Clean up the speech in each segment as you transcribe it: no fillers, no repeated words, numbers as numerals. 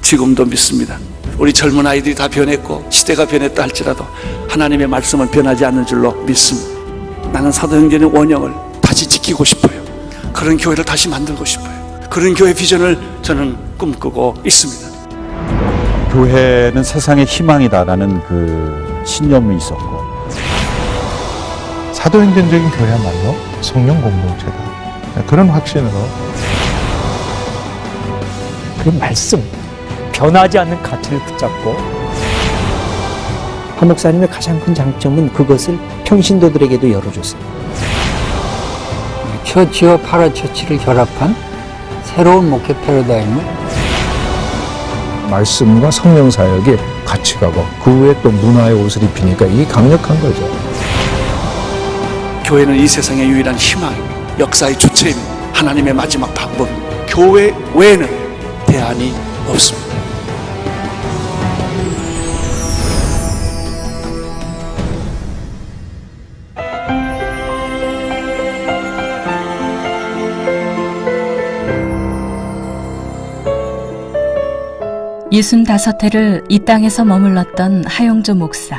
지금도 믿습니다. 우리 젊은 아이들이 다 변했고 시대가 변했다 할지라도 하나님의 말씀은 변하지 않는 줄로 믿습니다. 나는 사도행전의 원형을 다시 지키고 싶어요. 그런 교회를 다시 만들고 싶어요. 그런 교회 비전을 저는 꿈꾸고 있습니다. 교회는 세상의 희망이다라는 그 신념이 있었고, 사도행전적인 교회야말로 성령 공동체다. 그런 확신으로 그 말씀, 변하지 않는 가치를 붙잡고, 한 목사님의 가장 큰 장점은 그것을 평신도들에게도 열어줬어요. 처치와 파라처치를 결합한 새로운 목회 패러다임을 말씀과 성령 사역이 같이 가고 그 후에 또 문화의 옷을 입히니까 이게 강력한 거죠. 교회는 이 세상의 유일한 희망입니다. 역사의 주체입니다. 하나님의 마지막 방법입니다. 교회 외에는 대안이 없습니다. 예순다섯해를 이 땅에서 머물렀던 하용조 목사.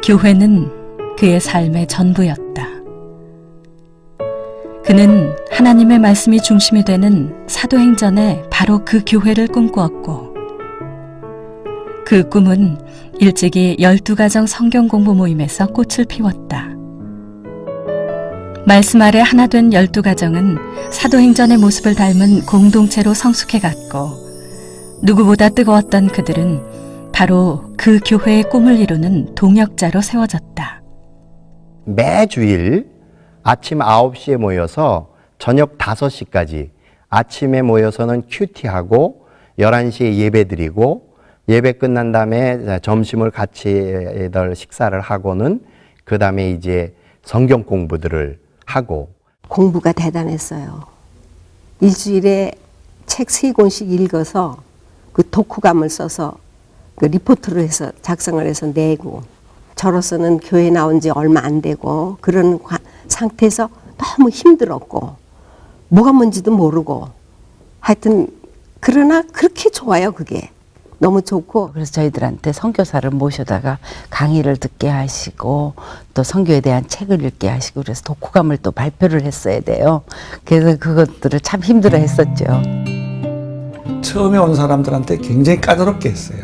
교회는 그의 삶의 전부였다. 그는 하나님의 말씀이 중심이 되는 사도행전에 바로 그 교회를 꿈꾸었고, 그 꿈은 일찍이 12가정 성경 공부 모임에서 꽃을 피웠다. 말씀 아래 하나 된 12가정은 사도행전의 모습을 닮은 공동체로 성숙해갔고, 누구보다 뜨거웠던 그들은 바로 그 교회의 꿈을 이루는 동역자로 세워졌다. 매주일 아침 9시에 모여서 저녁 5시까지 아침에 모여서는 큐티하고 11시에 예배 드리고, 예배 끝난 다음에 점심을 같이들 식사를 하고는 그 다음에 이제 성경 공부들을 하고. 공부가 대단했어요. 일주일에 책 3권씩 읽어서 그 독후감을 써서 그 리포트를 해서 작성을 해서 내고, 저로서는 교회 나온 지 얼마 안 되고 그런 상태에서 너무 힘들었고 뭐가 뭔지도 모르고, 하여튼 그러나 그렇게 좋아요. 그게 너무 좋고. 그래서 저희들한테 선교사를 모셔다가 강의를 듣게 하시고 또 선교에 대한 책을 읽게 하시고, 그래서 독후감을 또 발표를 했어야 돼요. 그래서 그것들을 참 힘들어 했었죠. 처음에 온 사람들한테 굉장히 까다롭게 했어요.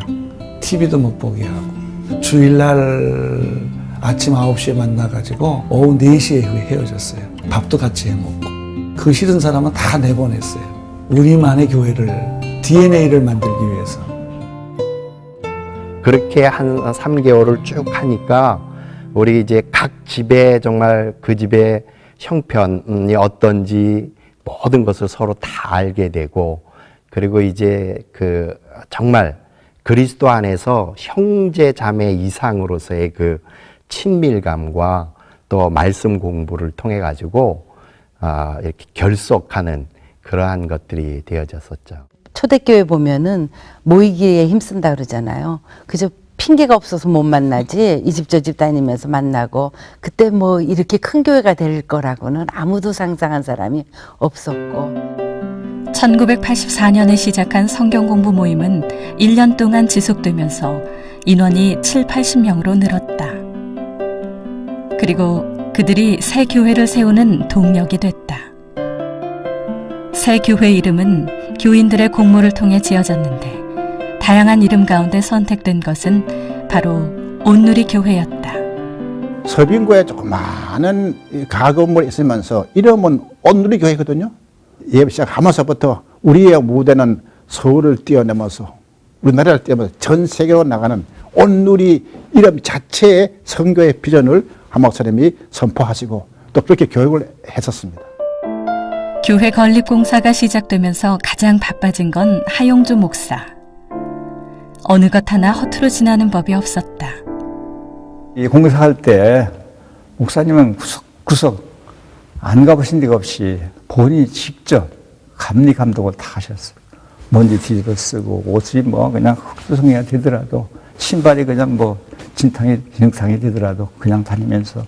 TV도 못 보게 하고, 주일날 아침 9시에 만나가지고 오후 4시에 헤어졌어요. 밥도 같이 해먹고. 그 싫은 사람은 다 내보냈어요. 우리만의 교회를, DNA를 만들기 위해서. 그렇게 한 3개월을 쭉 하니까 우리 이제 각 집에 정말 그 집의 형편이 어떤지 모든 것을 서로 다 알게 되고, 그리고 이제 그 정말 그리스도 안에서 형제 자매 이상으로서의 그 친밀감과 또 말씀 공부를 통해 가지고 이렇게 결속하는 그러한 것들이 되어졌었죠. 초대교회 보면은 모이기에 힘쓴다 그러잖아요. 그저 핑계가 없어서 못 만나지, 이 집 저 집 다니면서 만나고, 그때 뭐 이렇게 큰 교회가 될 거라고는 아무도 상상한 사람이 없었고. 1984년에 시작한 성경 공부 모임은 1년 동안 지속되면서 인원이 70-80명으로 늘었다. 그리고 그들이 새 교회를 세우는 동력이 됐다. 새 교회 이름은 교인들의 공모를 통해 지어졌는데, 다양한 이름 가운데 선택된 것은 바로 온누리 교회였다. 서빙고에 조그마한 가건물이 있으면서 이름은 온누리 교회거든요. 예배 시작하면서부터 우리의 무대는 서울을 뛰어넘어서, 우리나라를 뛰어넘어서 전 세계로 나가는 온누리 이름 자체의 선교의 비전을 한 목사님이 선포하시고 또 그렇게 교육을 했었습니다. 교회 건립공사가 시작되면서 가장 바빠진 건 하용조 목사. 어느 것 하나 허투루 지나는 법이 없었다. 이 공사할 때 목사님은 구석구석 안 가보신 데가 없이 본인이 직접 감리 감독을 다 하셨어요. 먼지 뒤집어 쓰고, 옷이 뭐 그냥 흙수성이가 되더라도, 신발이 그냥 뭐 진흙탕이 되더라도 그냥 다니면서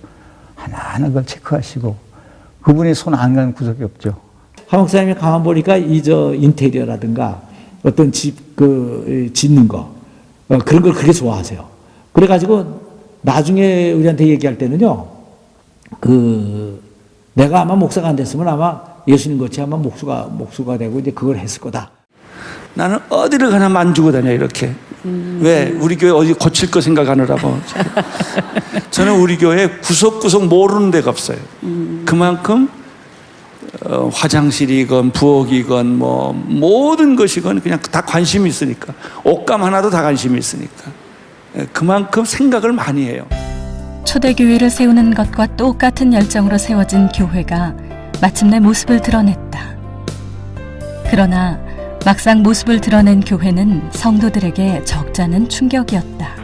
하나하나 그걸 체크하시고, 그분이 손 안 가는 구석이 없죠. 하 목사님이 가만 보니까 이 인테리어라든가 어떤 집 짓는 거 그런 걸 그렇게 좋아하세요. 그래가지고 나중에 우리한테 얘기할 때는요, 내가 아마 목사가 안 됐으면 아마 예수님 같이 아마 목수가 되고 이제 그걸 했을 거다. 나는 어디를 가나 만주고 다녀 이렇게. 왜? 우리 교회 어디 고칠 거 생각하느라고. 저는 우리 교회 구석구석 모르는 데가 없어요. 그만큼 화장실이건 부엌이건 뭐 모든 것이건 그냥 다 관심이 있으니까, 옷감 하나도 다 관심이 있으니까 그만큼 생각을 많이 해요. 초대교회를 세우는 것과 똑같은 열정으로 세워진 교회가 마침내 모습을 드러냈다. 그러나 막상 모습을 드러낸 교회는 성도들에게 적잖은 충격이었다.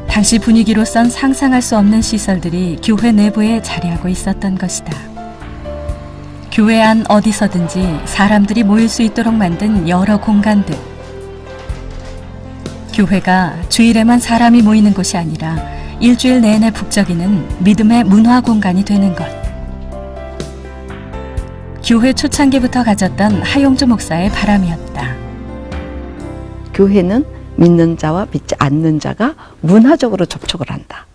당시 분위기로선 상상할 수 없는 시설들이 교회 내부에 자리하고 있었던 것이다. 교회 안 어디서든지 사람들이 모일 수 있도록 만든 여러 공간들. 교회가 주일에만 사람이 모이는 곳이 아니라 일주일 내내 북적이는 믿음의 문화 공간이 되는 것. 교회 초창기부터 가졌던 하용주 목사의 바람이었다. 교회는 믿는 자와 믿지 않는 자가 문화적으로 접촉을 한다.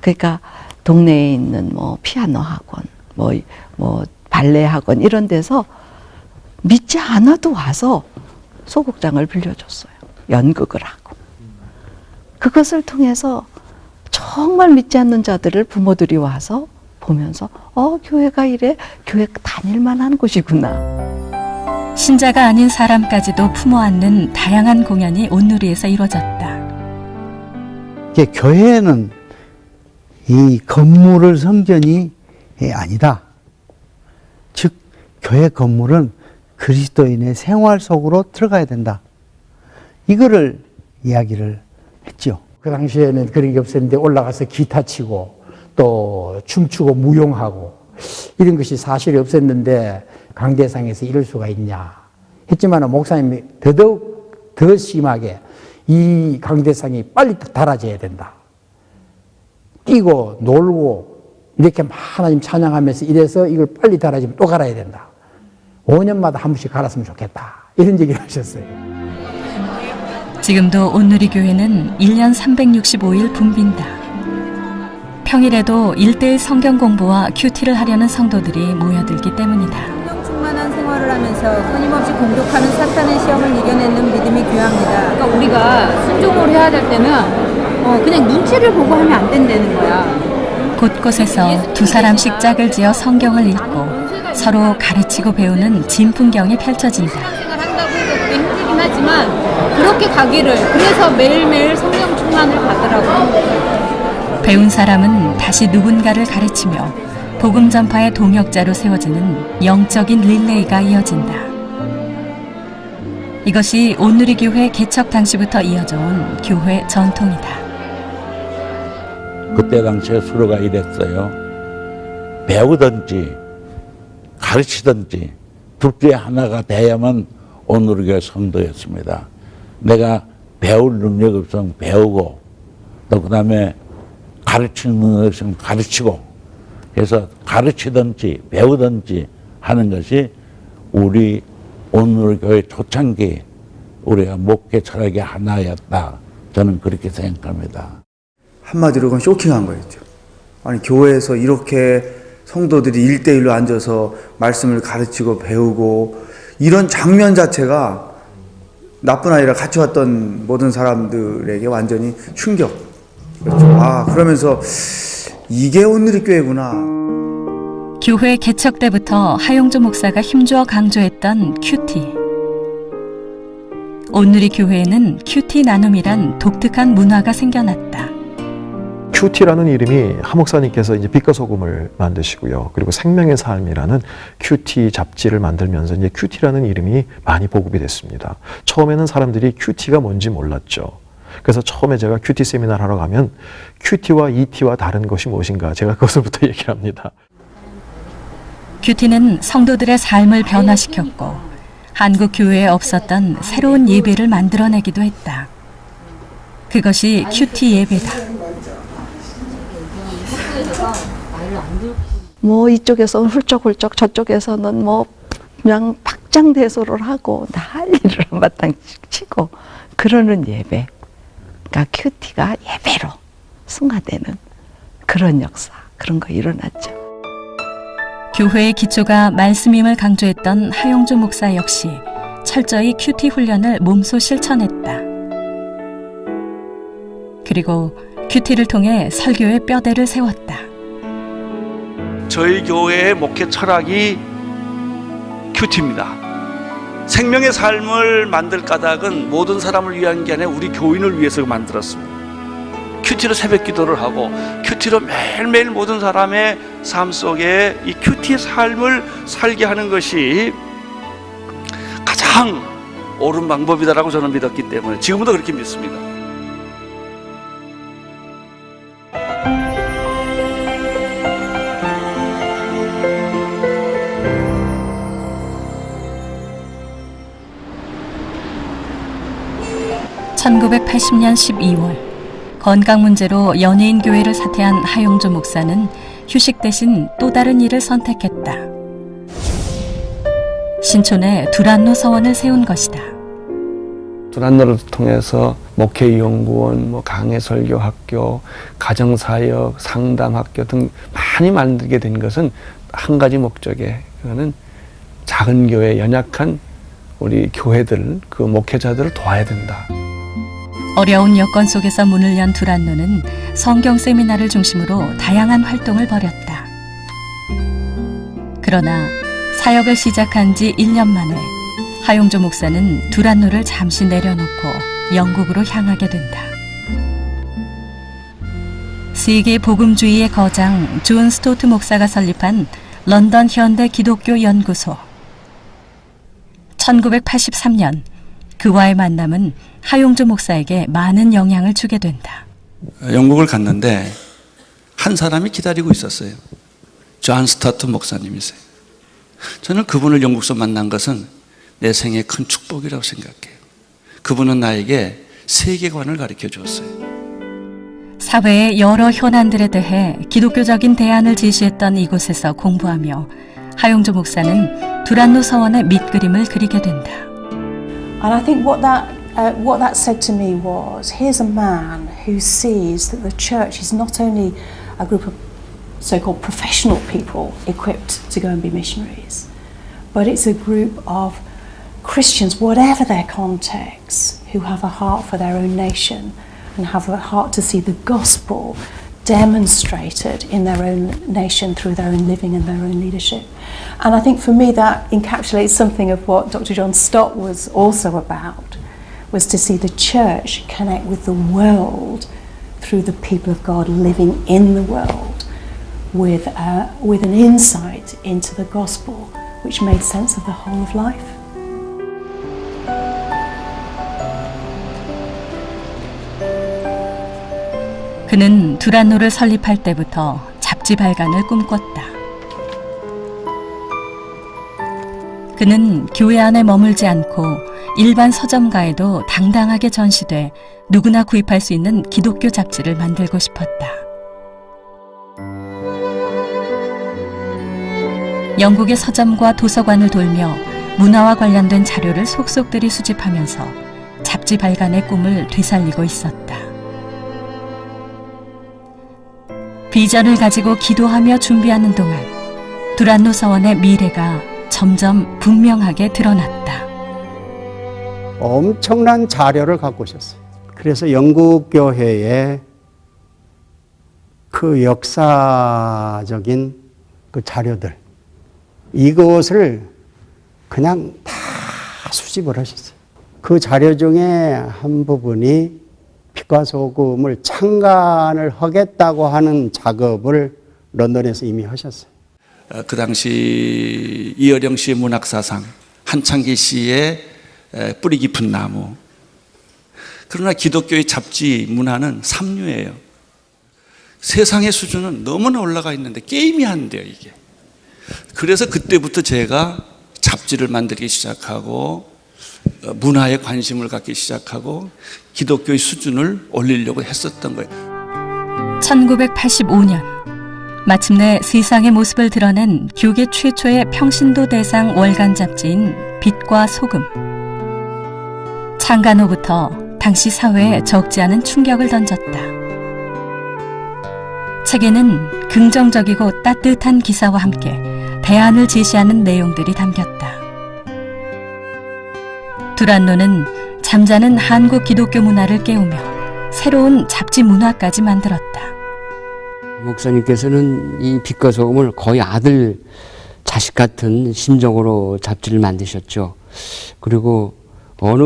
그러니까 동네에 있는 뭐 피아노 학원, 뭐 발레 학원 이런 데서 믿지 않아도 와서 소극장을 빌려줬어요. 연극을 하고. 그것을 통해서 정말 믿지 않는 자들을 부모들이 와서 보면서 교회가 이래, 교회 다닐만 한 곳이구나. 신자가 아닌 사람까지도 품어안는 다양한 공연이 온누리에서 이루어졌다. 교회는 이 건물을 성전이 아니다. 즉 교회 건물은 그리스도인의 생활 속으로 들어가야 된다. 이거를 이야기를 했죠. 그 당시에는 그런 게 없었는데 올라가서 기타 치고 또 춤추고 무용하고 이런 것이 사실이 없었는데 강대상에서 이럴 수가 있냐 했지만 목사님이 더더욱 더 심하게 이 강대상이 빨리 달아져야 된다. 뛰고 놀고 이렇게 하나님 찬양하면서 이래서 이걸 빨리 달아지면 또 갈아야 된다. 5년마다 한 번씩 갈았으면 좋겠다. 이런 얘기를 하셨어요. 지금도 온누리 교회는 1년 365일 붐빈다. 평일에도 1:1 성경 공부와 큐티를 하려는 성도들이 모여들기 때문이다. 성령 충만한 생활을 하면서 끊임없이 공격하는 사탄의 시험을 이겨내는 믿음이 귀합니다. 그러니까 우리가 순종을 해야 될 때는 그냥 눈치를 보고 하면 안 된다는 거야. 곳곳에서 두 사람씩 짝을 지어 성경을 읽고 서로 가르치고 배우는 진풍경이 펼쳐진다. 생활 한다고 해서 그게 힘들긴 하지만 그렇게 가기를, 그래서 매일매일 성령 충만을 받으라고. 배운 사람은 다시 누군가를 가르치며 복음 전파의 동역자로 세워지는 영적인 릴레이가 이어진다. 이것이 온누리 교회 개척 당시부터 이어져 온 교회 전통이다. 그때 당시에 수로가 이랬어요. 배우든지 가르치든지 둘 중에 하나가 돼야만 온누리 교회 성도였습니다. 내가 배울 능력이 없으면 배우고 또 그 다음에 가르치는 능력이 있으면 가르치고, 그래서 가르치든지 배우든지 하는 것이 우리 온누리 교회 초창기 우리가 목회 철학의 하나였다. 저는 그렇게 생각합니다. 한마디로 그건 쇼킹한 거였죠. 아니 교회에서 이렇게 성도들이 1:1로 앉아서 말씀을 가르치고 배우고 이런 장면 자체가 나뿐 아니라 같이 왔던 모든 사람들에게 완전히 충격이었죠. 그러면서 이게 온누리 교회구나. 교회 개척 때부터 하용조 목사가 힘주어 강조했던 큐티. 온누리 교회에는 큐티 나눔이란 독특한 문화가 생겨났다. 큐티라는 이름이 하 목사님께서 이제 빛과 소금을 만드시고요. 그리고 생명의 삶이라는 큐티 잡지를 만들면서 이제 큐티라는 이름이 많이 보급이 됐습니다. 처음에는 사람들이 큐티가 뭔지 몰랐죠. 그래서 처음에 제가 큐티 세미나를 하러 가면 큐티와 ET와 다른 것이 무엇인가 제가 그것을부터 얘기를 합니다. 큐티는 성도들의 삶을 변화시켰고 한국 교회에 없었던 새로운 예배를 만들어내기도 했다. 그것이 큐티 예배다. 뭐 이쪽에서는 훌쩍훌쩍 저쪽에서는 뭐 그냥 박자 역장대소를 하고 난리를 한바탕 치고 그러는 예배. 그러니까 큐티가 예배로 승화되는 그런 역사, 그런 거 일어났죠. 교회의 기초가 말씀임을 강조했던 하용조 목사 역시 철저히 큐티 훈련을 몸소 실천했다. 그리고 큐티를 통해 설교의 뼈대를 세웠다. 저희 교회의 목회 철학이 큐티입니다. 생명의 삶을 만들 까닭은 모든 사람을 위한 게 아니라 우리 교인을 위해서 만들었습니다. 큐티로 새벽 기도를 하고 큐티로 매일매일 모든 사람의 삶 속에 이 큐티의 삶을 살게 하는 것이 가장 옳은 방법이다라고 저는 믿었기 때문에 지금도 그렇게 믿습니다. (1980년 12월) 건강 문제로 연예인 교회를 사퇴한 하용조 목사는 휴식 대신 또 다른 일을 선택했다. 신촌에 두란노 서원을 세운 것이다. 두란노를 통해서 목회연구원, 강해 설교학교, 가정사역, 상담학교 등 많이 만들게 된 것은 한 가지 목적에, 그거는 작은 교회, 연약한 우리 교회들, 그 목회자들을 도와야 된다. 어려운 여건 속에서 문을 연 두란노는 성경 세미나를 중심으로 다양한 활동을 벌였다. 그러나 사역을 시작한 지 1년 만에 하용조 목사는 두란노를 잠시 내려놓고 영국으로 향하게 된다. 세계 복음주의의 거장 존 스토트 목사가 설립한 런던 현대 기독교 연구소. 1983년 그와의 만남은 하용조 목사에게 많은 영향을 주게 된다. 영국을 갔는데 한 사람이 기다리고 있었어요. 존 스토트 목사님이세요. 저는 그분을 영국에서 만난 것은 내 생의 큰 축복이라고 생각해요. 그분은 나에게 세계관을 가르쳐 주었어요. 사회의 여러 현안들에 대해 기독교적인 대안을 제시했던 이곳에서 공부하며 하용조 목사는 두란노 서원의 밑그림을 그리게 된다. And I think what that said to me was, here's a man who sees that the church is not only a group of so-called professional people equipped to go and be missionaries, but it's a group of Christians, whatever their context, who have a heart for their own nation and have a heart to see the gospel demonstrated in their own nation through their own living and their own leadership. And I think for me that encapsulates something of what Dr. John Stott was also about, was to see the church connect with the world through the people of God living in the world with an insight into the gospel which made sense of the whole of life. 그는 두란노를 설립할 때부터 잡지 발간을 꿈꿨다. 그는 교회 안에 머물지 않고 일반 서점가에도 당당하게 전시돼 누구나 구입할 수 있는 기독교 잡지를 만들고 싶었다. 영국의 서점과 도서관을 돌며 문화와 관련된 자료를 속속들이 수집하면서 잡지 발간의 꿈을 되살리고 있었다. 비전을 가지고 기도하며 준비하는 동안 두란노 서원의 미래가 점점 분명하게 드러났다. 엄청난 자료를 갖고 오셨어요. 그래서 영국 교회의 그 역사적인 그 자료들, 이것을 그냥 다 수집을 하셨어요. 그 자료 중에 한 부분이 빛과 소금을 창간을 하겠다고 하는 작업을 런던에서 이미 하셨어요. 그 당시 이어령 씨의 문학사상, 한창기 씨의 뿌리 깊은 나무. 그러나 기독교의 잡지 문화는 삼류예요. 세상의 수준은 너무나 올라가 있는데 게임이 안 돼요, 이게. 그래서 그때부터 제가 잡지를 만들기 시작하고 문화에 관심을 갖기 시작하고 기독교의 수준을 올리려고 했었던 거예요. 1985년 마침내 세상의 모습을 드러낸 교계 최초의 평신도 대상 월간 잡지인 빛과 소금. 창간 후부터 당시 사회에 적지 않은 충격을 던졌다. 책에는 긍정적이고 따뜻한 기사와 함께 대안을 제시하는 내용들이 담겼다. 두란노는 잠자는 한국 기독교 문화를 깨우며 새로운 잡지 문화까지 만들었다. 목사님께서는 이 빛과 소금을 거의 아들 자식 같은 심정으로 잡지를 만드셨죠. 그리고 어느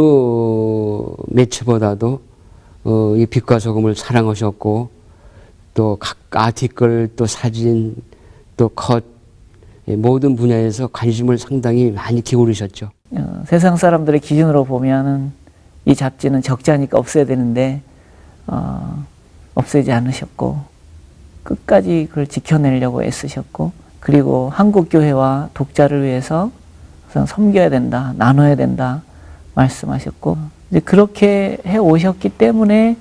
매체보다도 이 빛과 소금을 사랑하셨고, 또 각 아티클, 또 사진, 또 컷, 모든 분야에서 관심을 상당히 많이 기울이셨죠. 세상 사람들의 기준으로 보면은 이 잡지는 적자니까 없애야 되는데 없애지 않으셨고, 끝까지 그걸 지켜내려고 애쓰셨고, 그리고 한국 교회와 독자를 위해서 섬겨야 된다, 나눠야 된다 말씀하셨고, 이제 그렇게 해 오셨기 때문에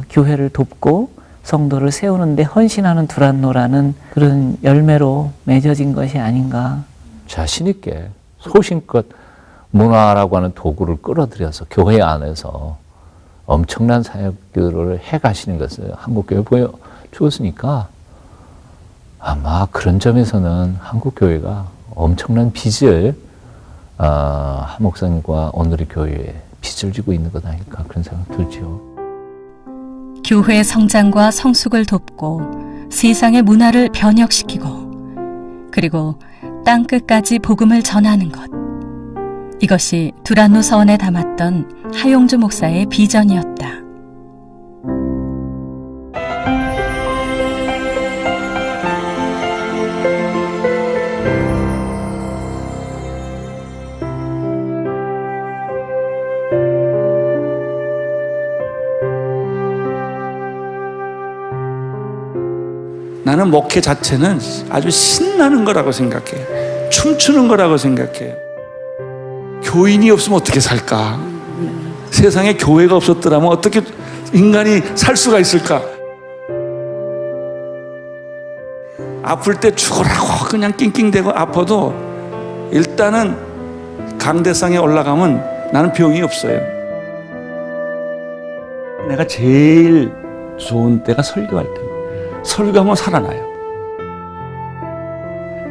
교회를 돕고 성도를 세우는데 헌신하는 두란노라는 그런 열매로 맺어진 것이 아닌가. 자신 있게 소신껏 문화라고 하는 도구를 끌어들여서 교회 안에서 엄청난 사역들을 해가시는 것을 한국교회 보여주었으니까 아마 그런 점에서는 한국교회가 엄청난 빚을 한 목사님과 오늘의 교회에 빚을 지고 있는 것 아닐까 그런 생각 들죠. 교회의 성장과 성숙을 돕고 세상의 문화를 변혁시키고 그리고 땅 끝까지 복음을 전하는 것. 이것이 두란노 서원에 담았던 하용조 목사의 비전이었다. 나는 목회 자체는 아주 신나는 거라고 생각해. 춤추는 거라고 생각해. 교인이 없으면 어떻게 살까? 세상에 교회가 없었더라면 어떻게 인간이 살 수가 있을까? 아플 때 죽으라고 그냥 낑낑대고 아파도 일단은 강대상에 올라가면 나는 병이 없어요. 내가 제일 좋은 때가 설교할 때입니다. 설교하면 살아나요.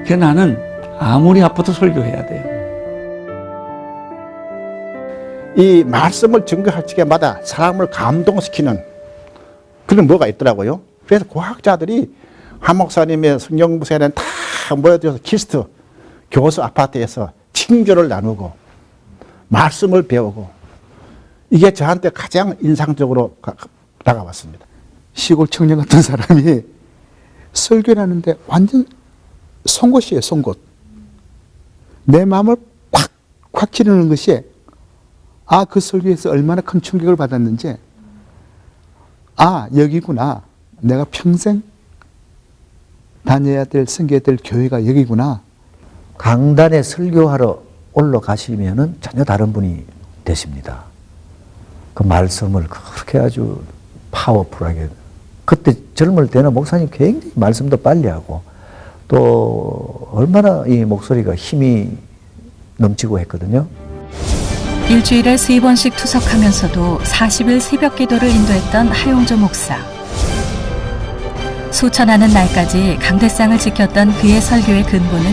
그래서 나는 아무리 아파도 설교해야 돼요. 이 말씀을 증거할 적에마다 사람을 감동시키는 그런 뭐가 있더라고요. 그래서 과학자들이 한 목사님의 성경부서에는 다 모여들어서 키스트 교수 아파트에서 친교를 나누고 말씀을 배우고 이게 저한테 가장 인상적으로 다가왔습니다. 시골 청년 같은 사람이 설교를 하는데 완전 송곳이에요, 송곳. 내 마음을 콱 찌르는 것이 그 설교에서 얼마나 큰 충격을 받았는지 여기구나. 내가 평생 다녀야 될, 섬겨야 될 교회가 여기구나. 강단에 설교하러 올라가시면은 전혀 다른 분이 되십니다. 그 말씀을 그렇게 아주 파워풀하게. 그때 젊을 때는 목사님 굉장히 말씀도 빨리 하고 또 얼마나 이 목소리가 힘이 넘치고 했거든요. 일주일에 3번씩 투석하면서도 40일 새벽 기도를 인도했던 하용조 목사. 수천하는 날까지 강대상을 지켰던 그의 설교의 근본은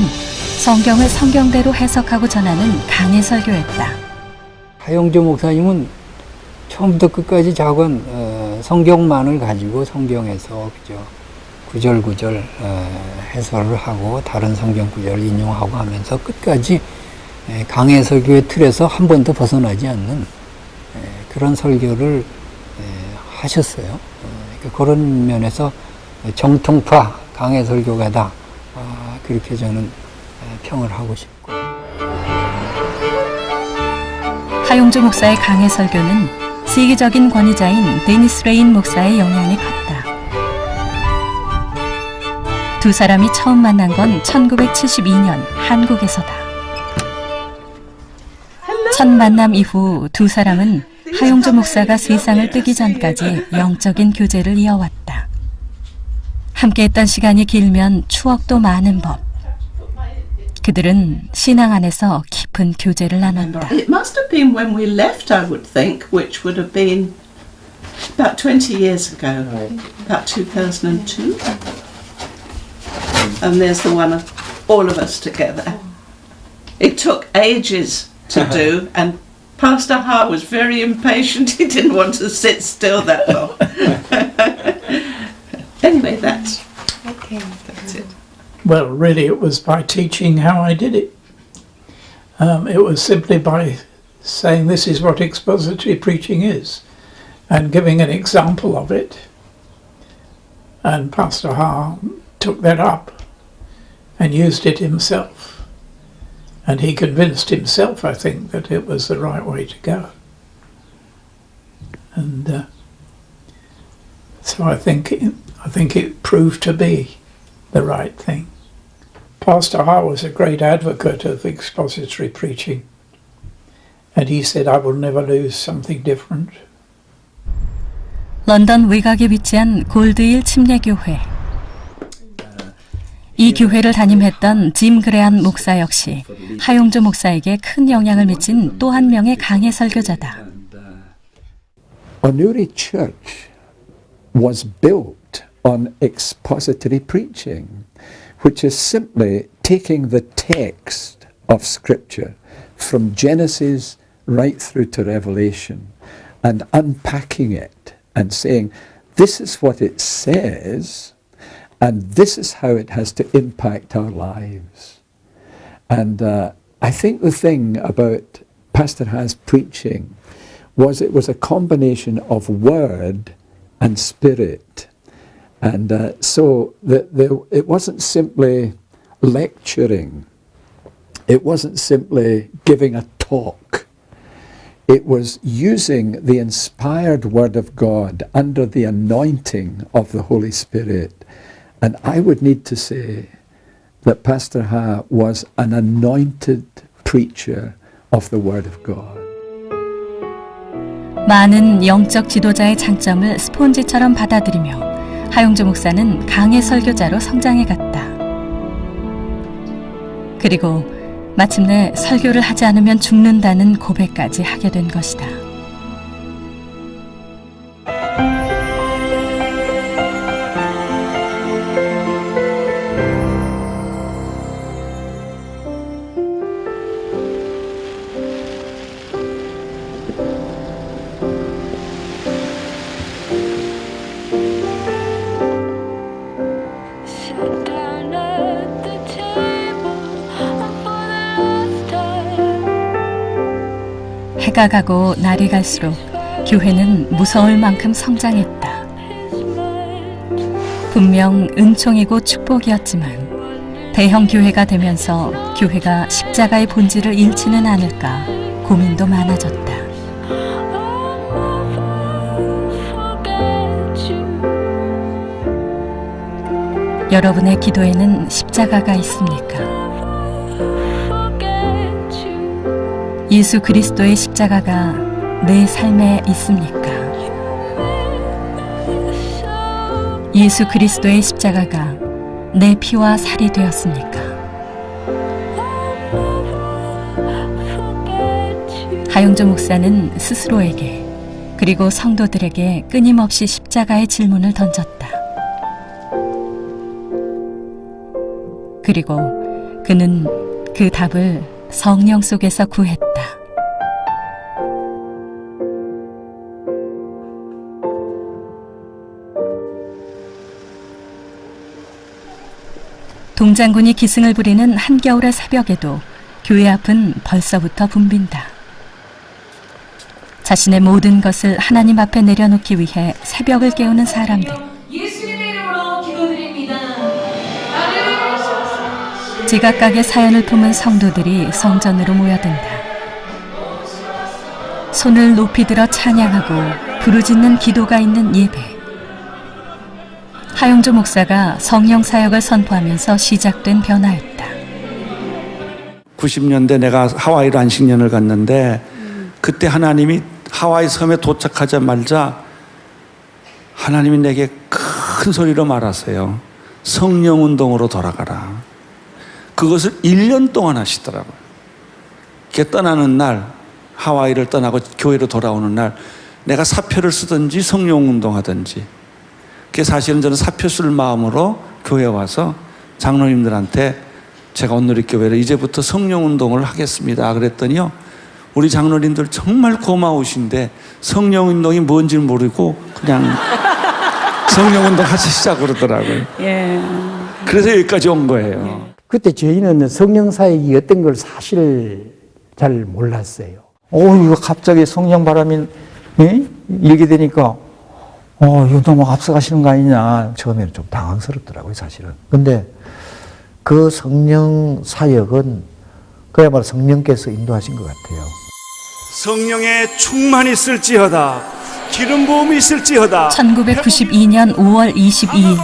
성경을 성경대로 해석하고 전하는 강의 설교였다. 하용조 목사님은 처음부터 끝까지 작은 성경만을 가지고 성경에서 그죠 구절구절 해설을 하고 다른 성경 구절을 인용하고 하면서 끝까지 강해 설교의 틀에서 한 번도 벗어나지 않는 그런 설교를 하셨어요. 그런 면에서 정통파 강해 설교가다 그렇게 저는 평을 하고 싶고. 하용조 목사의 강해 설교는 세계적인 권위자인 데니스 레인 목사의 영향이 컸다. 두 사람이 처음 만난 건 1972년 한국에서다. 첫 만남 이후 두 사람은 하용조 목사가 세상을 뜨기 전까지 영적인 교제를 이어왔다. 함께했던 시간이 길면 추억도 많은 법. 그들은 신앙 안에서 깊은 깊은 교제를 나눴다. It must have been when we left, I would think, which would have been about 20 years ago, about 2002. And there's the one of all of us together. It took ages to do, and Pastor Ha was very impatient. He didn't want to sit still that long. Anyway, that's it. Well, really, it was by teaching how I did it. It was simply by saying this is what expository preaching is, and giving an example of it. And Pastor Ha took that up and used it himself. And he convinced himself, I think, that it was the right way to go. And so I think it proved to be the right thing. Pastor Ha was a great advocate of expository preaching, and he said, I will never lose something different. 런던 외곽에 위치한 골드힐 침례교회. 이 교회를 담임했던 짐 그레안 목사 역시 하용조 목사에게 큰 영향을 미친 또 한 명의 강해 설교자다. Onuri Church was built on expository preaching, which is simply taking the text of Scripture from Genesis right through to Revelation and unpacking it and saying, this is what it says, and this is how it has to impact our lives. And I think the thing about Pastor Ha's preaching was it was a combination of word and spirit. And so it wasn't simply lecturing. It wasn't simply giving a talk. It was using the inspired Word of God under the anointing of the Holy Spirit. And I would need to say that Pastor Ha was an anointed preacher of the Word of God. 많은 영적 지도자의 장점을 스폰지처럼 받아들이며 하용조 목사는 강해 설교자로 성장해갔다. 그리고 마침내 설교를 하지 않으면 죽는다는 고백까지 하게 된 것이다. 해가 가고 날이 갈수록 교회는 무서울 만큼 성장했다. 분명 은총이고 축복이었지만 대형 교회가 되면서 교회가 십자가의 본질을 잃지는 않을까 고민도 많아졌다. 여러분의 기도에는 십자가가 있습니까? 예수 그리스도의 십자가가 내 삶에 있습니까? 예수 그리스도의 십자가가 내 피와 살이 되었습니까? 하용조 목사는 스스로에게 그리고 성도들에게 끊임없이 십자가의 질문을 던졌다. 그리고 그는 그 답을 성령 속에서 구했다. 동장군이 기승을 부리는 한겨울의 새벽에도 교회 앞은 벌써부터 붐빈다. 자신의 모든 것을 하나님 앞에 내려놓기 위해 새벽을 깨우는 사람들. 예수님의 이름으로 기도드립니다. 제각각의 사연을 품은 성도들이 성전으로 모여든다. 손을 높이 들어 찬양하고 부르짖는 기도가 있는 예배. 하용조 목사가 성령 사역을 선포하면서 시작된 변화였다. 90년대 내가 하와이로 안식년을 갔는데 그때 하나님이 하와이 섬에 도착하자마자 하나님이 내게 큰 소리로 말하세요. 성령 운동으로 돌아가라. 그것을 1년 동안 하시더라고요. 이렇게 떠나는 날, 하와이를 떠나고 교회로 돌아오는 날 내가 사표를 쓰든지 성령운동하든지, 그게 사실은 저는 사표 쓸 마음으로 교회에 와서 장로님들한테 제가 온누리교회를 이제부터 성령운동을 하겠습니다 그랬더니요, 우리 장로님들 정말 고마우신데 성령운동이 뭔지 모르고 그냥 성령운동 하시자 그러더라고요. 예. 그래서 여기까지 온 거예요. 그때 저희는 성령 사역이 어떤 걸 사실 잘 몰랐어요. 이거 갑자기 성령 바람이 일게 되니까 이거 너무 앞서가시는 거 아니냐. 처음에는 좀 당황스럽더라고요, 사실은. 근데 그 성령 사역은 그야말로 성령께서 인도하신 것 같아요. 성령의 충만이 있을지어다, 기름 부음이 있을지어다. 1992년 5월 22일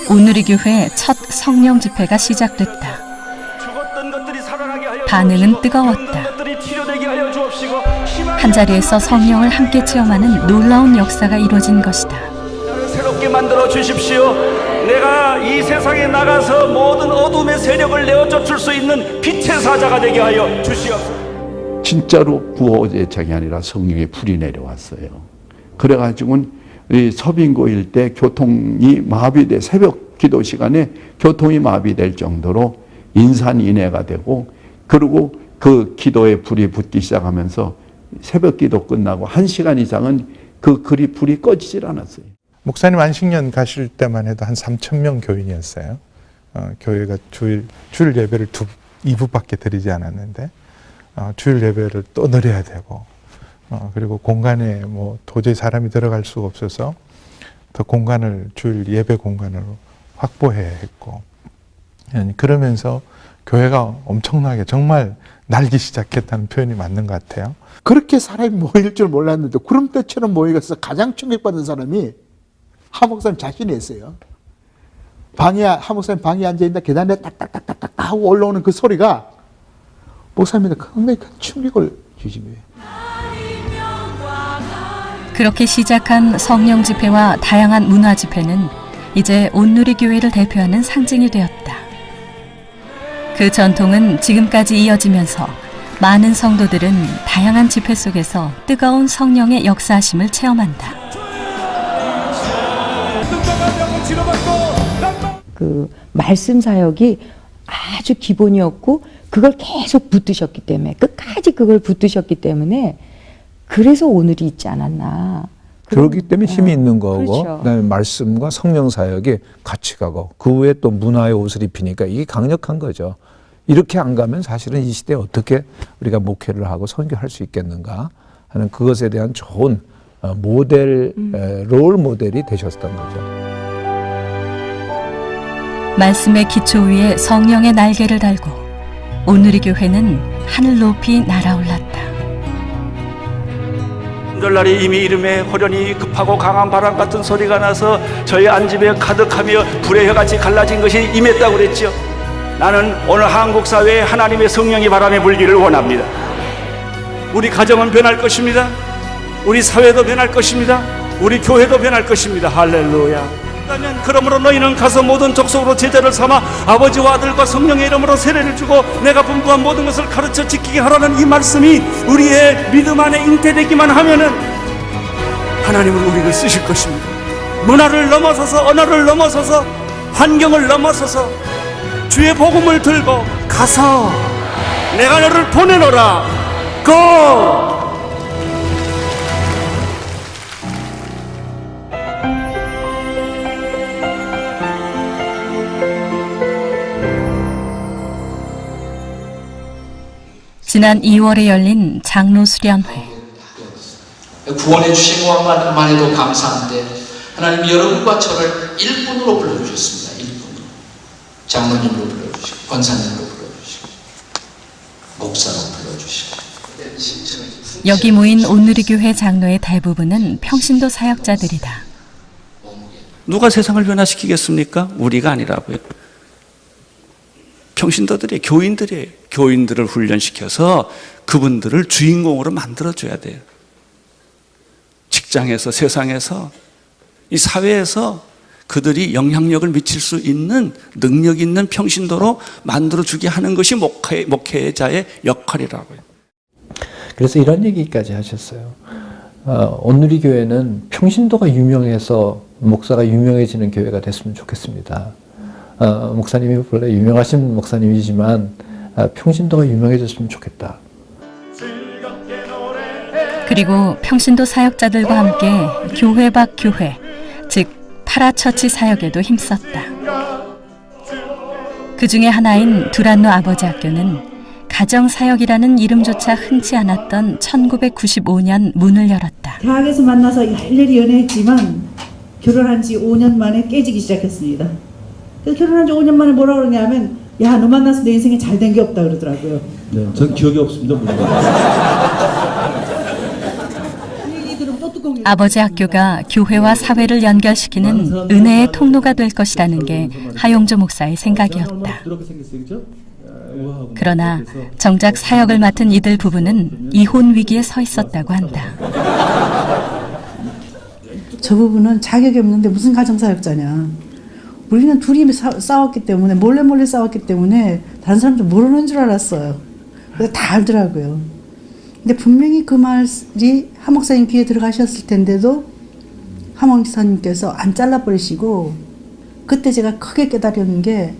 온누리교회 첫 성령 집회가 시작됐다. 반응은 뜨거웠다. 한자리에서 성령을 함께 체험하는 놀라운 역사가 이루어진 것이다. 새롭게 만들어 주십시오. 내가 이 세상에 나가서 모든 어둠의 세력을 내어 쫓을 수 있는 빛의 사자가 되게 하여 주시옵소서. 진짜로 구호제창이 아니라 성령의 불이 내려왔어요. 그래가지고는 이 서빙고 일대 교통이 마비돼, 새벽 기도 시간에 교통이 마비될 정도로 인산인해가 되고, 그리고 그 기도에 불이 붙기 시작하면서 새벽 기도 끝나고 1시간 이상은 그 불이 꺼지질 않았어요. 목사님 안식년 가실 때만 해도 한 3,000명 교인이었어요. 교회가 주일 예배를 2부밖에 드리지 않았는데 주일 예배를 또 드려야 되고, 그리고 공간에 뭐 도저히 사람이 들어갈 수가 없어서 더 공간을 주일 예배 공간으로 확보해야 했고, 그러면서 교회가 엄청나게 정말 날기 시작했다는 표현이 맞는 것 같아요. 그렇게 사람이 모일 줄 몰랐는데 구름대처럼 모이겠어. 가장 충격받은 사람이 하 목사님 자신이었어요. 하 목사님 방에 앉아있는데 계단에 딱딱딱딱딱 하고 올라오는 그 소리가 목사님한테 굉장히 큰 충격을 주신 거예요. 그렇게 시작한 성령 집회와 다양한 문화 집회는 이제 온누리교회를 대표하는 상징이 되었다. 그 전통은 지금까지 이어지면서 많은 성도들은 다양한 집회 속에서 뜨거운 성령의 역사하심을 체험한다. 그 말씀 사역이 아주 기본이었고, 그걸 계속 붙드셨기 때문에, 끝까지 그걸 붙드셨기 때문에, 그래서 오늘이 있지 않았나. 그렇기 때문에 힘이 있는 거고, 그렇죠. 그다음에 말씀과 성령 사역이 같이 가고, 그 후에 또 문화의 옷을 입히니까 이게 강력한 거죠. 이렇게 안 가면 사실은 이 시대에 어떻게 우리가 목회를 하고 선교할 수 있겠는가 하는 그것에 대한 좋은 롤 모델이 되셨던 거죠. 말씀의 기초 위에 성령의 날개를 달고 온누리교회는 하늘 높이 날아올랐다. 오늘날이 이미 이름에 호련히 급하고 강한 바람 같은 소리가 나서 저희 안집에 가득하며 불의 혀같이 갈라진 것이 임했다고 그랬죠. 나는 오늘 한국 사회에 하나님의 성령이 바람에 불기를 원합니다. 우리 가정은 변할 것입니다. 우리 사회도 변할 것입니다. 우리 교회도 변할 것입니다. 할렐루야. 그러므로 너희는 가서 모든 족속으로 제자를 삼아 아버지와 아들과 성령의 이름으로 세례를 주고 내가 분부한 모든 것을 가르쳐 지키게 하라는 이 말씀이 우리의 믿음 안에 잉태되기만 하면은 하나님은 우리를 쓰실 것입니다. 문화를 넘어서서, 언어를 넘어서서, 환경을 넘어서서 주의 복음을 들고 가서 내가 너를 보내노라. Go! 지난 2월에 열린 장로 수련회. 구원해 주신 것만 해도 감사한데 하나님 여러분과 저를 일꾼으로 불러주셨습니다. 일꾼으로. 장로님으로 불러주시고 권사님으로 불러주시고 목사로 불러주시고. 여기 모인 온누리교회 장로의 대부분은 평신도 사역자들이다. 누가 세상을 변화시키겠습니까? 우리가 아니라고요. 평신도들이 교인들이에요. 교인들을 훈련시켜서 그분들을 주인공으로 만들어줘야 돼요. 직장에서, 세상에서, 이 사회에서 그들이 영향력을 미칠 수 있는 능력 있는 평신도로 만들어주게 하는 것이 목회자의 역할이라고요. 그래서 이런 얘기까지 하셨어요. 온누리 교회는 평신도가 유명해서 목사가 유명해지는 교회가 됐으면 좋겠습니다. 목사님이 원래 유명하신 목사님이지만 평신도가 유명해졌으면 좋겠다. 그리고 평신도 사역자들과 함께 교회 밖 교회, 즉 파라처치 사역에도 힘썼다. 그 중에 하나인 두란노 아버지 학교는 가정사역이라는 이름조차 흔치 않았던 1995년 문을 열었다. 대학에서 만나서 열렬히 연애했지만 결혼한 지 5년 만에 깨지기 시작했습니다. 그래서 결혼한 지 5년 만에 뭐라 그러냐면 야, 너 만나서 내 인생에 잘 된 게 없다 그러더라고요. 네, 전 기억이 없습니다. 아버지 학교가 교회와 사회를 연결시키는 은혜의 통로가 될 것이라는 게 하용조 목사의 생각이었다. 그러나 정작 사역을 맡은 이들 부부는 이혼 위기에 서 있었다고 한다. 저 부부는 자격이 없는데 무슨 가정사역자냐. 우리는 둘이 싸웠기 때문에 몰래 싸웠기 때문에 다른 사람들 모르는 줄 알았어요. 그래서 다 알더라고요. 근데 분명히 그 말이 하 목사님 귀에 들어가셨을 텐데도 하 목사님께서 안 잘라버리시고 그때 제가 크게 깨달은 게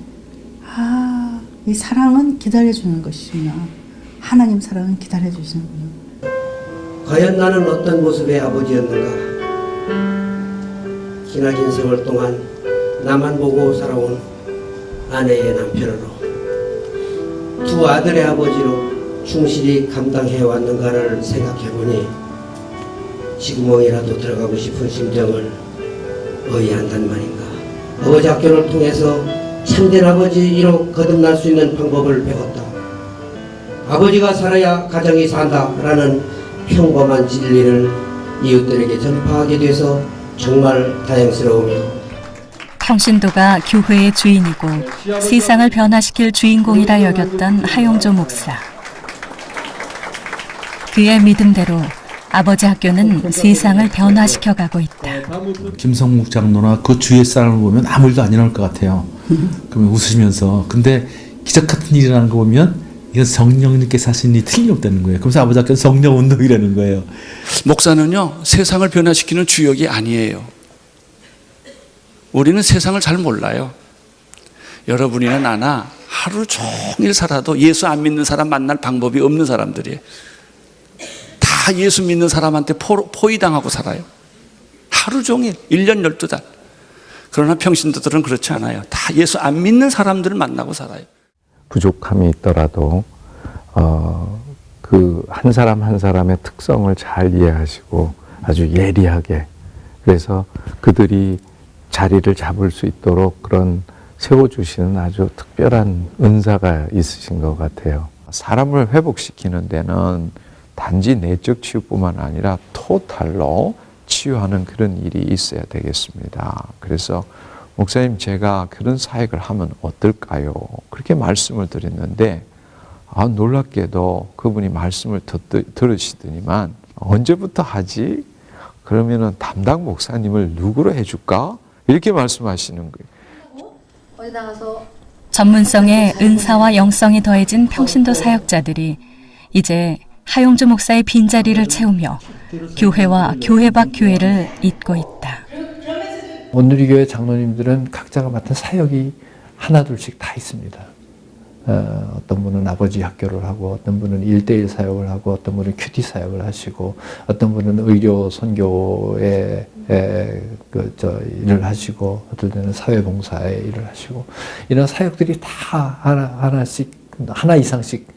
이 사랑은 기다려주는 것이구나. 하나님 사랑은 기다려주시는구나. 과연 나는 어떤 모습의 아버지였는가. 지나긴 세월 동안 나만 보고 살아온 아내의 남편으로 두 아들의 아버지로 충실히 감당해 왔는가를 생각해보니 지구멍이라도 들어가고 싶은 심정을 의아한단 말인가. 아버지 학교를 통해서 참된 아버지로 거듭날 수 있는 방법을 배웠다. 아버지가 살아야 가정이 산다라는 평범한 진리를 이웃들에게 전파하게 돼서 정말 다행스러우며 평신도가 교회의 주인이고 세상을 변화시킬 주인공이라 여겼던 하용조 목사. 그의 믿음대로 아버지 학교는 세상을 변화시켜가고 있다. 김성묵 장로나 그 주위의 사람을 보면 아무 일도 안 일어날 것 같아요. 그러면 웃으시면서. 근데 기적 같은 일이 일어나는 거 보면 이건 성령님께서 하신 일이 틀림없다는 거예요. 그래서 아버지 학교는 성령 운동이라는 거예요. 목사는요, 세상을 변화시키는 주역이 아니에요. 우리는 세상을 잘 몰라요. 여러분이나 나나 하루 종일 살아도 예수 안 믿는 사람 만날 방법이 없는 사람들이에요. 다 예수 믿는 사람한테 포위당하고 살아요. 하루 종일 1년 12달. 그러나 평신도들은 그렇지 않아요. 다 예수 안 믿는 사람들을 만나고 살아요. 부족함이 있더라도 그 한 사람 한 사람의 특성을 잘 이해하시고 아주 예리하게, 그래서 그들이 자리를 잡을 수 있도록 그런 세워주시는 아주 특별한 은사가 있으신 것 같아요. 사람을 회복시키는 데는 단지 내적 치유뿐만 아니라 토탈로 치유하는 그런 일이 있어야 되겠습니다. 그래서 목사님, 제가 그런 사역을 하면 어떨까요? 그렇게 말씀을 드렸는데 놀랍게도 그분이 말씀을 들으시더니만 언제부터 하지? 그러면은 담당 목사님을 누구로 해줄까? 이렇게 말씀하시는 거예요. 어디 나가서 전문성에 은사와 영성이 더해진 평신도 사역자들이 이제 하용조 목사의 빈자리를 채우며 교회와 교회 밖 교회를 잇고 있다. 온누리 교회 장로님들은 각자가 맡은 사역이 하나둘씩 다 있습니다. 어떤 분은 아버지 학교를 하고, 어떤 분은 1:1 사역을 하고, 어떤 분은 큐티 사역을 하시고, 어떤 분은 의료 선교에 일을 하시고, 어떨 때는 사회봉사에 일을 하시고, 이런 사역들이 다 하나 이상씩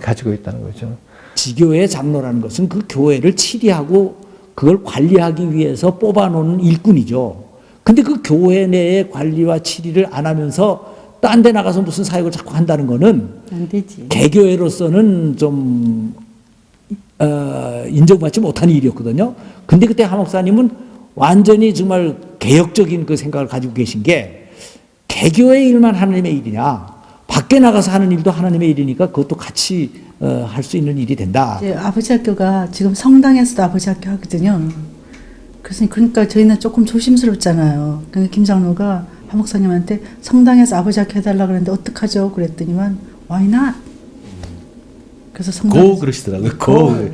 가지고 있다는 거죠. 지교회 장로라는 것은 그 교회를 치리하고 그걸 관리하기 위해서 뽑아놓은 일꾼이죠. 근데 그 교회 내의 관리와 치리를 안 하면서 딴 데 나가서 무슨 사역을 자꾸 한다는 거는 안 되지. 개교회로서는 좀 인정받지 못한 일이었거든요. 근데 그때 하 목사님은 완전히 정말 개혁적인 그 생각을 가지고 계신 게, 개교회 일만 하나님의 일이냐, 밖에 나가서 하는 일도 하나님의 일이니까 그것도 같이 할 수 있는 일이 된다. 이제 아버지 학교가 지금 성당에서도 아버지 학교 하거든요. 그러니까 저희는 조금 조심스럽잖아요. 그러니까 김 장로가 하 목사님한테 성당에서 아버지 학교 해달라고 그랬는데 어떡하죠? 그랬더니만 why not? 그래서 고 그러시더라고요. 고.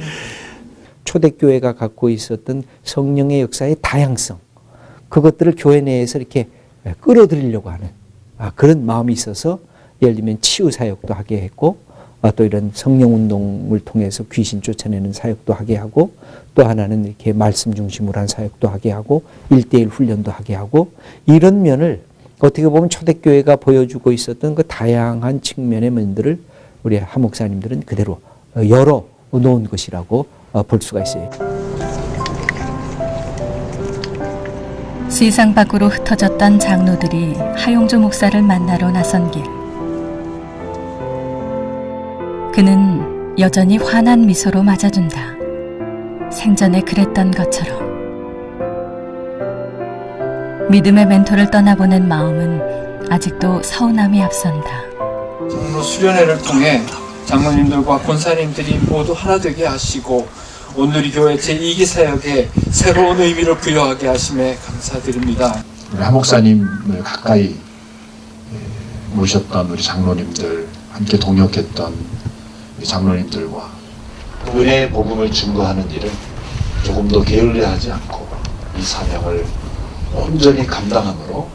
초대교회가 갖고 있었던 성령의 역사의 다양성, 그것들을 교회 내에서 이렇게 끌어들이려고 하는 그런 마음이 있어서 예를 들면 치유 사역도 하게 했고 또 이런 성령 운동을 통해서 귀신 쫓아내는 사역도 하게 하고 또 하나는 이렇게 말씀 중심으로 한 사역도 하게 하고 1:1 훈련도 하게 하고 이런 면을 어떻게 보면 초대교회가 보여주고 있었던 그 다양한 측면의 면들을 우리 하 목사님들은 그대로 열어 놓은 것이라고 볼 수가 있어요. 세상 밖으로 흩어졌던 장로들이 하용조 목사를 만나러 나선 길. 그는 여전히 환한 미소로 맞아준다. 생전에 그랬던 것처럼. 믿음의 멘토를 떠나보낸 마음은 아직도 서운함이 앞선다. 장로 수련회를 통해 장로님들과 권사님들이 모두 하나 되게 하시고 오늘의 교회 제2기 사역에 새로운 의미를 부여하게 하심에 감사드립니다. 우리 하 목사님을 가까이 모셨던 우리 장로님들, 함께 동역했던 우리 장로님들과 은혜의 복음을 증거하는 일을 조금 더 게을리하지 않고 이 사명을 온전히 감당함으로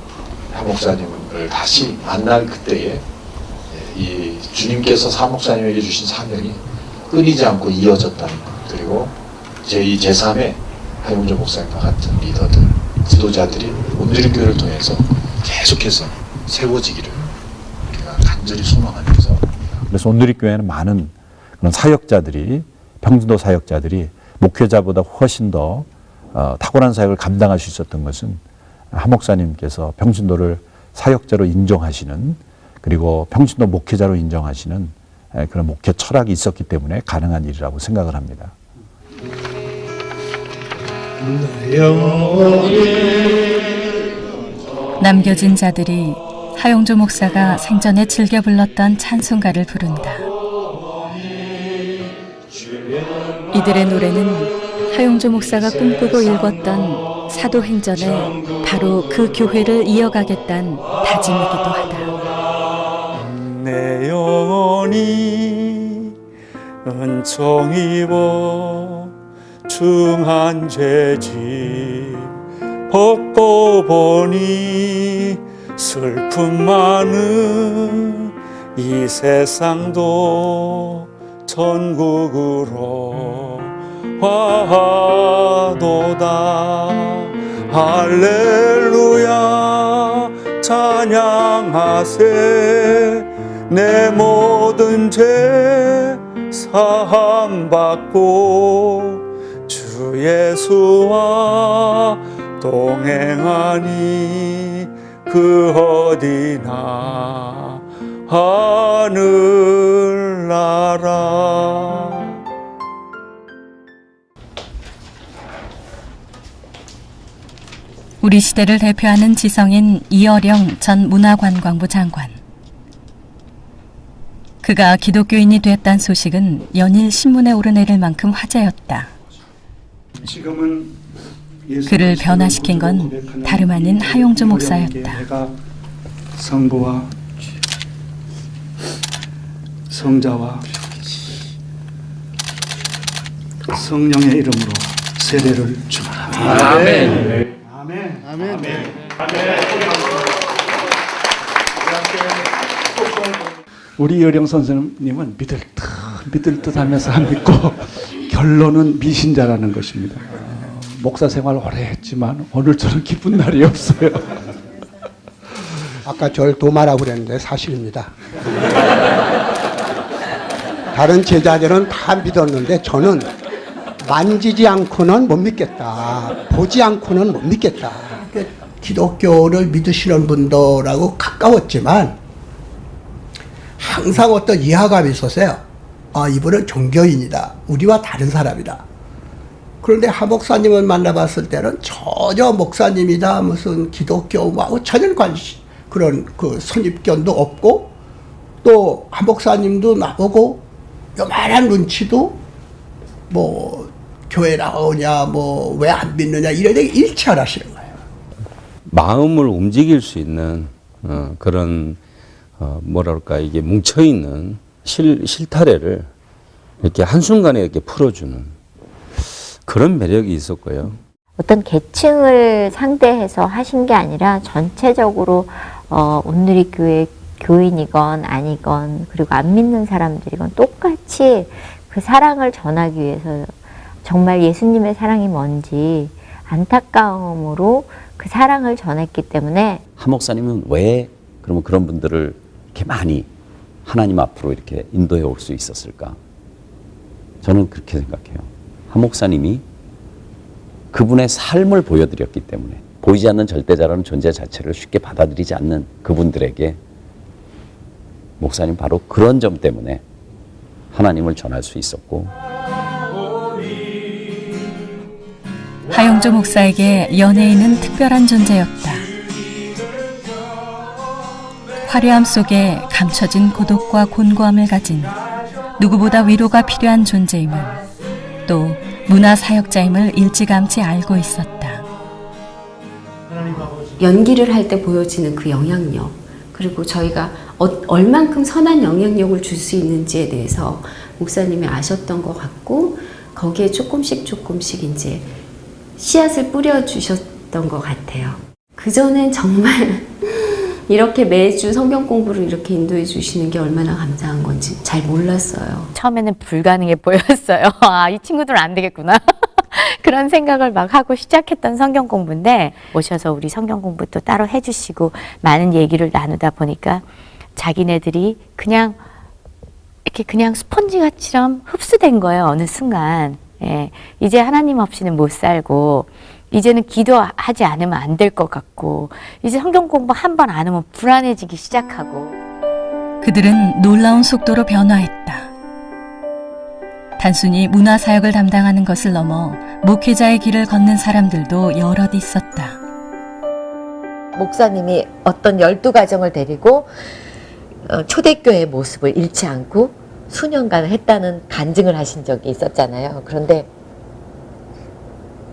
하 목사님을 다시 만날 그때에 이 주님께서 사 목사님에게 주신 사명이 끊이지 않고 이어졌다는 것, 그리고 제2, 제3의 하용조 목사님과 같은 리더들, 지도자들이 온누리 교회를 통해서 계속해서 세워지기를 우리가 간절히 소망하면서, 그래서 온누리 교회는 많은 그런 사역자들이, 평신도 사역자들이 목회자보다 훨씬 더 탁월한 사역을 감당할 수 있었던 것은 하 목사님께서 평신도를 사역자로 인정하시는, 그리고 평신도 목회자로 인정하시는 그런 목회 철학이 있었기 때문에 가능한 일이라고 생각을 합니다. 남겨진 자들이 하용조 목사가 생전에 즐겨 불렀던 찬송가를 부른다. 이들의 노래는 하용조 목사가 꿈꾸고 읽었던 사도행전에 바로 그 교회를 이어가겠다는 다짐이기도 하다. 내 영혼이 은총 입어 중한 죄짐 벗고 보니 슬픔 많은 이 세상도 천국으로 와도다. 할렐루야 찬양하세. 내 모든 죄 사함 받고 주 예수와 동행하니 그 어디나 하늘나라. 우리 시대를 대표하는 지성인 이어령 전 문화관광부 장관. 그가 기독교인이 됐다는 소식은 연일 신문에 오르내릴 만큼 화제였다. 지금은 그를 변화시킨 건 다름 아닌 하용조 목사였다. 내가 성부와 성자와 성령의 이름으로 세례를 주노라. 아멘. 아멘. 아멘. 우리 여령 선생님은 믿을 듯 하면서 안 믿고 결론은 미신자라는 것입니다. 목사 생활 오래 했지만 오늘처럼 기쁜 날이 없어요. 아까 저를 도마라고 그랬는데 사실입니다. 다른 제자들은 다 믿었는데 저는 만지지 않고는 못 믿겠다. 보지 않고는 못 믿겠다. 기독교를 믿으시는 분들하고 가까웠지만 항상 어떤 이하감이 있었어요. 아, 이분은 종교인이다. 우리와 다른 사람이다. 그런데 하 목사님을 만나봤을 때는 전혀 목사님이다 무슨 기독교하고 전혀 그런 그 선입견도 없고, 또 하 목사님도 나보고 요만한 눈치도 뭐 교회 나오냐 뭐 왜 안 믿느냐 이런 데 일치 안 하시는 거예요. 마음을 움직일 수 있는 그런 뭐랄까 이게 뭉쳐있는 실타래를 이렇게 한순간에 이렇게 풀어주는 그런 매력이 있었고요. 어떤 계층을 상대해서 하신 게 아니라 전체적으로 온누리 교회 교인이건 아니건 그리고 안 믿는 사람들이건 똑같이 그 사랑을 전하기 위해서 정말 예수님의 사랑이 뭔지 안타까움으로 그 사랑을 전했기 때문에 하 목사님은 왜 그러면 그런 분들을 이렇게 많이 하나님 앞으로 이렇게 인도해 올 수 있었을까? 저는 그렇게 생각해요. 하 목사님이 그분의 삶을 보여드렸기 때문에 보이지 않는 절대자라는 존재 자체를 쉽게 받아들이지 않는 그분들에게 목사님 바로 그런 점 때문에 하나님을 전할 수 있었고 하용조 목사에게 연예인은 특별한 존재였다. 화려함 속에 감춰진 고독과 곤고함을 가진 누구보다 위로가 필요한 존재임을 또 문화사역자임을 일찌감치 알고 있었다. 연기를 할 때 보여지는 그 영향력 그리고 저희가 얼만큼 선한 영향력을 줄 수 있는지에 대해서 목사님이 아셨던 것 같고 거기에 조금씩 이제 씨앗을 뿌려주셨던 것 같아요. 그전엔 정말 이렇게 매주 성경 공부를 이렇게 인도해 주시는 게 얼마나 감사한 건지 잘 몰랐어요. 처음에는 불가능해 보였어요. 아, 이 친구들은 안 되겠구나. 그런 생각을 막 하고 시작했던 성경 공부인데 오셔서 우리 성경 공부도 따로 해주시고 많은 얘기를 나누다 보니까 자기네들이 그냥 이렇게 그냥 스펀지같이럼 흡수된 거예요. 어느 순간. 예, 이제 하나님 없이는 못 살고 이제는 기도하지 않으면 안 될 것 같고 이제 성경 공부 한 번 안 하면 불안해지기 시작하고 그들은 놀라운 속도로 변화했다. 단순히 문화사역을 담당하는 것을 넘어 목회자의 길을 걷는 사람들도 여럿 있었다. 목사님이 어떤 12가정을 데리고 초대교회의 모습을 잃지 않고 수년간 했다는 간증을 하신 적이 있었잖아요. 그런데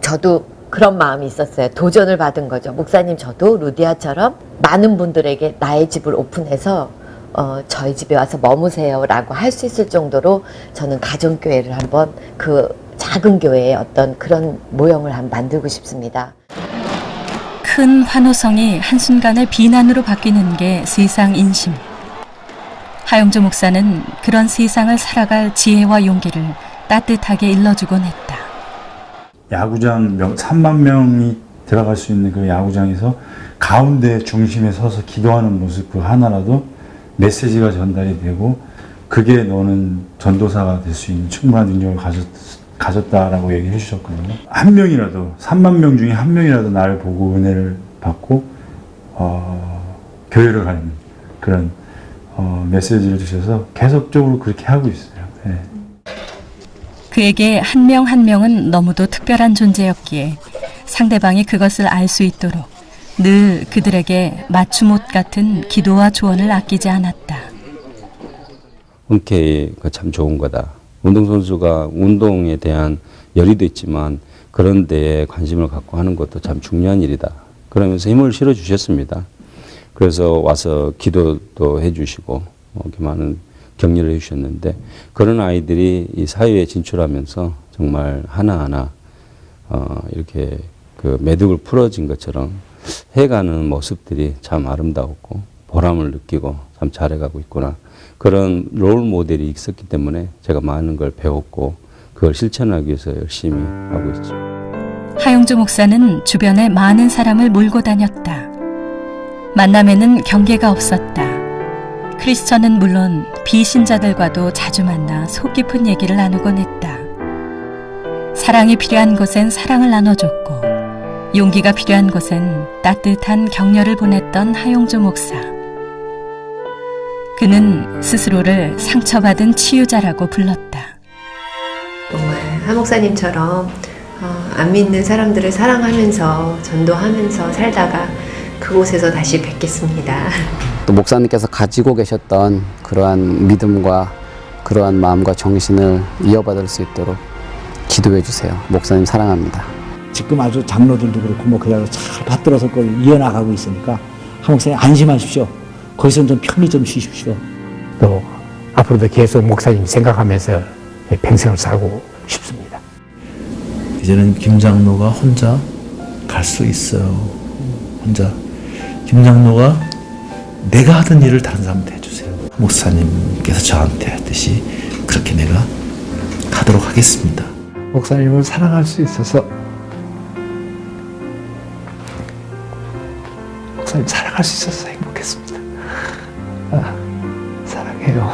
저도 그런 마음이 있었어요. 도전을 받은 거죠. 목사님 저도 루디아처럼 많은 분들에게 나의 집을 오픈해서 저희 집에 와서 머무세요 라고 할 수 있을 정도로 저는 가정교회를 한번 그 작은 교회의 어떤 그런 모형을 한번 만들고 싶습니다. 큰 환호성이 한순간에 비난으로 바뀌는 게 세상 인심. 하용조 목사는 그런 세상을 살아갈 지혜와 용기를 따뜻하게 일러주곤 했다. 야구장 3만 명이 들어갈 수 있는 그 야구장에서 가운데 중심에 서서 기도하는 모습 그 하나라도 메시지가 전달이 되고 그게 너는 전도사가 될 수 있는 충분한 능력을 가졌다라고 얘기해 주셨거든요. 한 명이라도 3만 명 중에 한 명이라도 나를 보고 은혜를 받고 교회를 가는 그런 메시지를 주셔서 계속적으로 그렇게 하고 있어요. 네. 그에게 한 명 한 명은 너무도 특별한 존재였기에 상대방이 그것을 알 수 있도록 늘 그들에게 맞춤옷 같은 기도와 조언을 아끼지 않았다. 흔쾌히 참 좋은 거다. 운동선수가 운동에 대한 열의도 있지만 그런 데에 관심을 갖고 하는 것도 참 중요한 일이다. 그러면서 힘을 실어 주셨습니다. 그래서 와서 기도도 해주시고 이렇게 많은 격려를 해주셨는데 그런 아이들이 이 사회에 진출하면서 정말 하나하나 이렇게 그 매듭을 풀어진 것처럼 해가는 모습들이 참 아름다웠고 보람을 느끼고 참 잘해가고 있구나. 그런 롤 모델이 있었기 때문에 제가 많은 걸 배웠고 그걸 실천하기 위해서 열심히 하고 있죠. 하용조 목사는 주변에 많은 사람을 몰고 다녔다. 만남에는 경계가 없었다. 크리스천은 물론 비신자들과도 자주 만나 속 깊은 얘기를 나누곤 했다. 사랑이 필요한 곳엔 사랑을 나눠줬고 용기가 필요한 곳엔 따뜻한 격려를 보냈던 하용조 목사. 그는 스스로를 상처받은 치유자라고 불렀다. 정말 하 목사님처럼 안 믿는 사람들을 사랑하면서 전도하면서 살다가 그곳에서 다시 뵙겠습니다. 또 목사님께서 가지고 계셨던 그러한 믿음과 그러한 마음과 정신을 이어받을 수 있도록 기도해 주세요. 목사님 사랑합니다. 지금 아주 장로들도 그렇고 뭐 그냥 잘 받들어서 그걸 이어나가고 있으니까 하 목사님 안심하십시오. 거기서 좀 편히 좀 쉬십시오. 또 앞으로도 계속 목사님 생각하면서 평생을 살고 싶습니다. 이제는 김 장로가 혼자 갈 수 있어요. 혼자. 김 장로가 내가 하던 일을 다른 사람한테 해주세요. 목사님께서 저한테 했듯이 그렇게 내가 하도록 하겠습니다. 목사님을 사랑할 수 있어서 목사님 사랑할 수 있어서 행복했습니다. 사랑해요.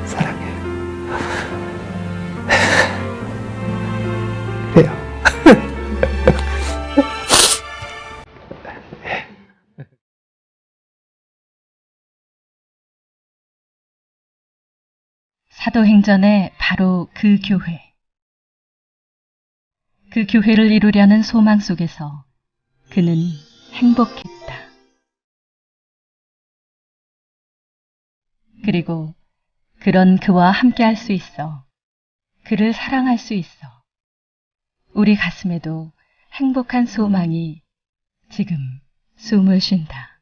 사랑해요. 그래요. 사도행전의 바로 그 교회. 그 교회를 이루려는 소망 속에서 그는 행복했다. 그리고 그런 그와 함께할 수 있어. 그를 사랑할 수 있어. 우리 가슴에도 행복한 소망이 지금 숨을 쉰다.